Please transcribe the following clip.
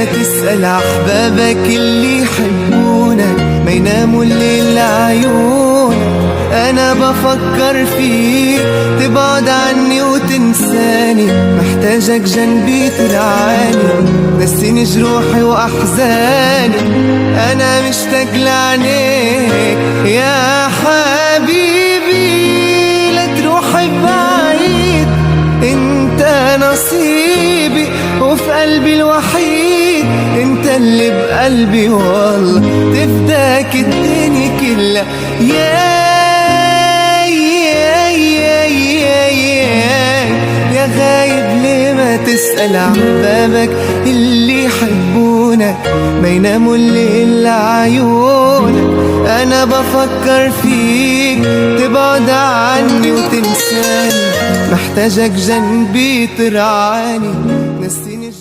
ما تسأل أحبابك اللي يحبونك ما يناموا الليل عيونك. أنا بفكر فيك تبعد عني وتنساني، محتاجك جنبي ترعاني، نسيني جروحي وأحزاني. أنا مشتاق لعينيك يا حبيبي، لا تروح بعيد، انت نصيبي وفي قلبي الوحيد، انت اللي بقلبي والله تفداك الدنيا كلها. يا غايب ليه ما تسأل أحبابك اللي يحبونك ما يناموا الليل عيونك. أنا بفكر فيك تبعد عني وتنساني، محتاجك جنبي ترعاني، نسيني